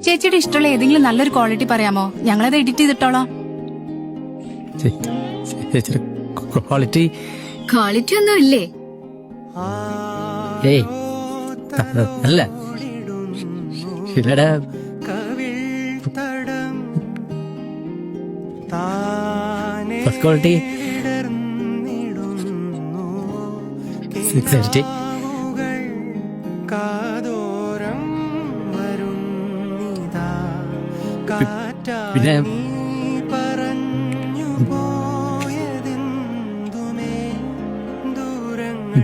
ചേച്ചിയുടെ ഇഷ്ടമുള്ള ഏതെങ്കിലും നല്ലൊരു ക്വാളിറ്റി പറയാമോ? ഞങ്ങളത് എഡിറ്റ് ചെയ്തിട്ടോളാം. ചേച്ചിയുടെ ക്വാളിറ്റി ഒന്നും ഇല്ലേ? ഏയ് അല്ല ഷീലയുടെ ഫസ്റ്റ് ക്വാളിറ്റി 680. പിന്നെ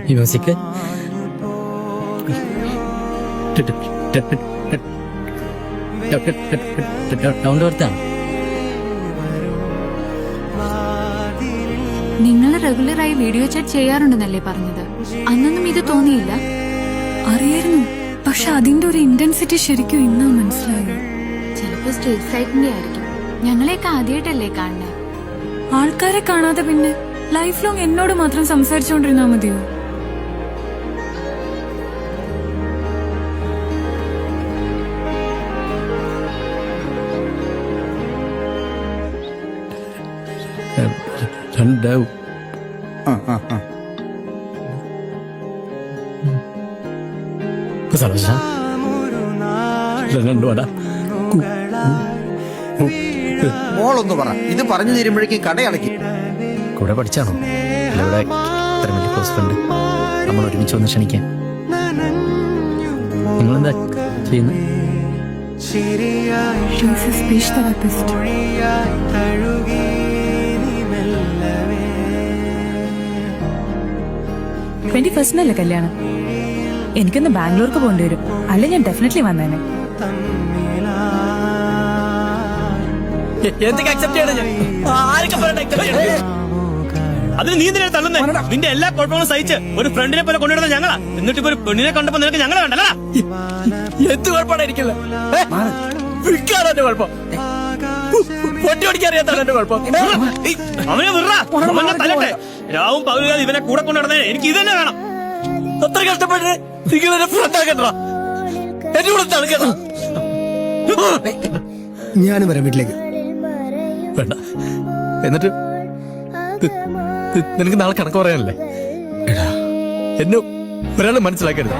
മ്യൂസിക് ഡൗൺ ടു എർത്താണ്. നിങ്ങൾ റെഗുലറായി വീഡിയോ ചാറ്റ് ചെയ്യാറുണ്ടെന്നല്ലേ പറഞ്ഞത്? അന്നൊന്നും ഇത് തോന്നിയില്ല? അറിയായിരുന്നു, പക്ഷെ അതിന്റെ ഒരു ഇന്റൻസിറ്റി ശരിക്കും ഇന്നാ മനസ്സിലായത്. ചിലപ്പോ സ്റ്റേജ് ഫ്രൈറ്റിന്റെ ആയിരിക്കും. ഞങ്ങളെയൊക്കെ ആദ്യമായിട്ടല്ലേ കാണുന്നത്. ആൾക്കാരെ കാണാതെ പിന്നെ ലൈഫ് ലോങ് എന്നോട് മാത്രം സംസാരിച്ചുകൊണ്ടിരുന്നാ മതിയോ? മോളൊന്നു പറ, ഇത് പറഞ്ഞു തീരുമ്പോഴേക്കും കടയടക്കി. കൂടെ പഠിച്ചാണോ? ഇവിടെ ഇത്ര വലിയ ക്ലോസ് ഫ്രണ്ട്. നമ്മൾ ഒരുമിച്ച് വന്ന് ക്ഷണിക്കാൻ. നിങ്ങളെന്താ ചെയ്യുന്നത്? She's a speech therapist. 21st കല്യാണം. എനിക്കൊന്ന് ബാംഗ്ലൂർക്ക് പോകേണ്ടി വരും, അല്ലെ ഞാൻ ഡെഫിനറ്റ്ലി വന്നേനെ. അതിന് നീ എന്തിനാ തള്ളുന്നേ? നിന്റെ എല്ലാ കുഴപ്പങ്ങളും സഹിച്ച് ഒരു ഫ്രണ്ടിനെ പോലെ കൊണ്ടുവരുന്ന ഞങ്ങളാ. എന്നിട്ട് ഇപ്പൊ ഒരു പെണ്ണിനെ കണ്ടപ്പോ നിനക്ക് ഞങ്ങളെ കണ്ടല്ല. എന്ത് കുഴപ്പമാണ് എനിക്കല്ല, കുഴപ്പം പൊട്ടി ഓടിക്കാറിയാത്താണ് എന്റെ കുഴപ്പം. അവനെ വിറ, അവനെ തല്ലട്ടെ. രാവും പകലുകാതെ ഇവനെ കൂടെ കൊണ്ടുവരുന്നേ എനിക്ക് ഇത് തന്നെ വേണം. അത്ര കഷ്ടപ്പെട്ട് നിങ്ങൾ എന്നെ ഫ്രണ്ടാക്കണ്ട, എന്റെ കൂടെ തണുക്കണ്ട. ഞാനും വരാം വീട്ടിലേക്ക്. വേണ്ട. എന്നിട്ട് നിനക്ക് നാളെ കണക്ക് പറയാനല്ലേ? എന്നെ ഒരാള് മനസ്സിലാക്കരുത്.